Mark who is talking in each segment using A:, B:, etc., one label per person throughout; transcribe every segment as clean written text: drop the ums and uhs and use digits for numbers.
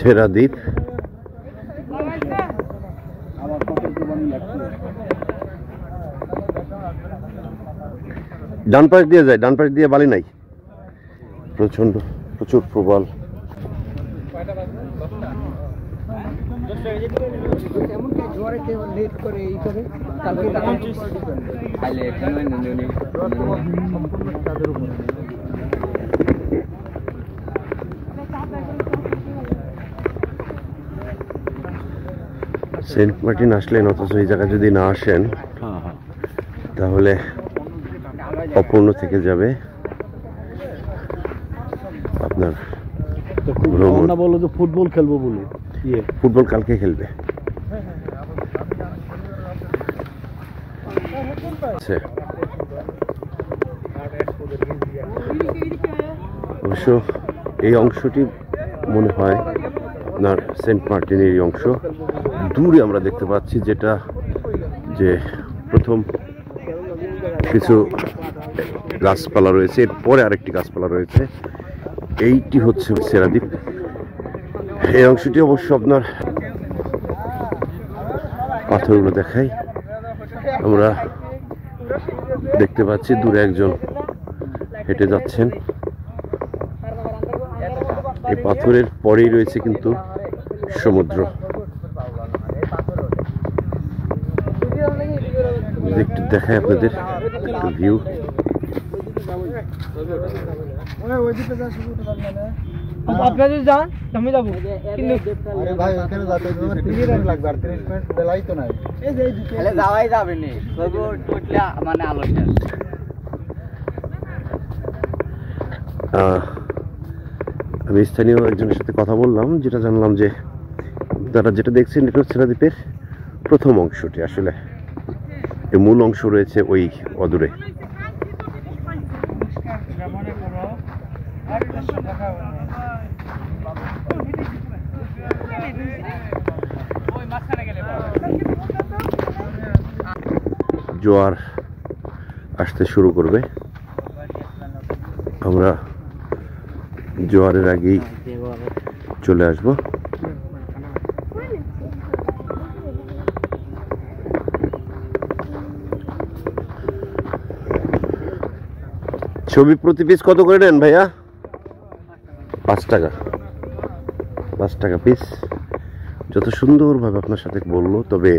A: ছেড়া দ্বীপ। ডান পাশ দিয়ে যায়, ডান পাশ দিয়ে বালি নাই, প্রচুর প্রবল। সেন্ট মার্টিন আসলেন, অথচ এই জায়গায় যদি না আসেন তাহলে অপূর্ণ থেকে যাবে আপনার ভ্রমণ।
B: বলো যে ফুটবল খেলবো বলে,
A: ফুটবল কালকে খেলবে। অবশ্য এই অংশটি মনে হয় আপনার সেন্ট মার্টিনের এই অংশ। দূরে আমরা দেখতে পাচ্ছি যেটা যে প্রথম কিছু গাছপালা রয়েছে, এরপরে আরেকটি গাছপালা রয়েছে, এইটি হচ্ছে ছেড়া দ্বীপ। এই অংশটি অবশ্য আপনার পাথরগুলো দেখাই, আমরা দেখতে পাচ্ছি দূরে একজন হেঁটে যাচ্ছেন। এই পাথরের পরেই রয়েছে কিন্তু সমুদ্র। একটু দেখাই আপনাদের একটু ভিউ।
C: আপনারা যান, আমি যাবো কিন্তু
B: আরে ভাই ওখানে যাতে তোমার 30 মিনিট লাগবে, আর 30 মিনিট বেলাই তো নাই।
C: এই যে তাহলে যাওয়াই যাবে না, সব টুটলে মানে আলো শেষ।
A: আমি স্থানীয় একজনের সাথে কথা বললাম, যেটা জানলাম যে তারা যেটা দেখছেন এটা ছেড়া দ্বীপের প্রথম অংশটি, আসলে এর মূল অংশ রয়েছে ওই অদূরে। জোয়ার আসতে শুরু করবে, আমরা জোয়ারের আগেই চলে আসব। ছবি প্রতি পিস কত করে নেন ভাইয়া? 5 টাকা, 5 টাকা পিস। যত সুন্দরভাবে আপনার সাথে বললো, তবে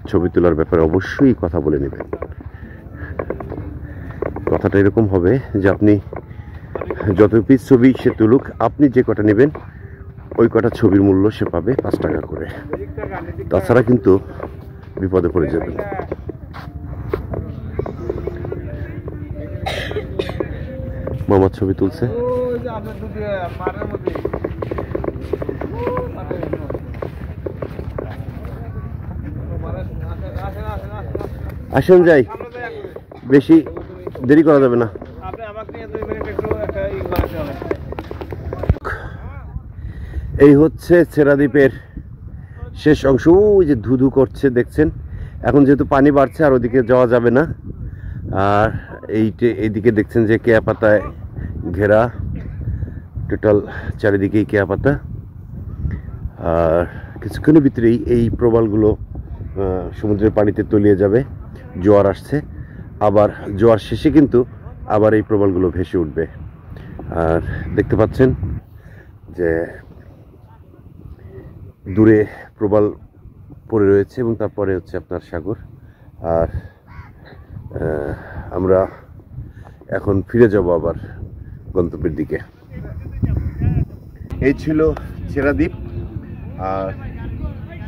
A: ছবি তোলার ব্যাপারে অবশ্যই কথা বলে নেবেন। কথাটা এরকম হবে যে আপনি যত পিস ছবি সে তুলুক, আপনি যে কটা নেবেন ওই কটা ছবির মূল্য সে পাবে 5 টাকা করে। তাছাড়া কিন্তু বিপদে পড়ে যাবেন। মামার ছবি তুলছে। আসেন যাই, বেশি দেরি করা যাবে না। এই হচ্ছে ছেড়া দ্বীপের শেষ অংশ। ওই যে ধুধু করছে দেখছেন, এখন যেহেতু পানি বাড়ছে আর ওদিকে যাওয়া যাবে না। আর এইদিকে দেখছেন যে কেয়া পাতায় ঘেরা, টোটাল চারিদিকেই কেয়া পাতা। আর কিছুক্ষণের ভিতরেই এই প্রবালগুলো সমুদ্রের পানিতে তলিয়ে যাবে। জোয়ার আসছে, আবার জোয়ার শেষে কিন্তু আবার এই প্রবালগুলো ভেসে উঠবে। আর দেখতে পাচ্ছেন যে দূরে প্রবাল পড়ে রয়েছে এবং তারপরে হচ্ছে আপনার সাগর। আর আমরা এখন ফিরে যাব আবার গন্তব্যের দিকে। এই ছিল ছেড়া দ্বীপ। আর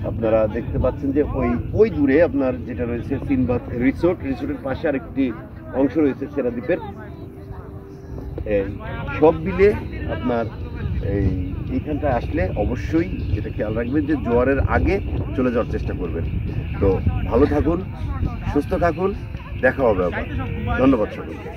A: আপনারা দেখতে পাচ্ছেন যে ওই দূরে আপনার যেটা রয়েছে সিনবাদ রিসোর্টের পাশে আরেকটি অংশ রয়েছে ছেড়া দ্বীপের। সব মিলে আপনার এইখানটা আসলে অবশ্যই এটা খেয়াল রাখবেন যে জোয়ারের আগে চলে যাওয়ার চেষ্টা করবেন। তো ভালো থাকুন, সুস্থ থাকুন, দেখা হবে আবার। ধন্যবাদ সকলকে।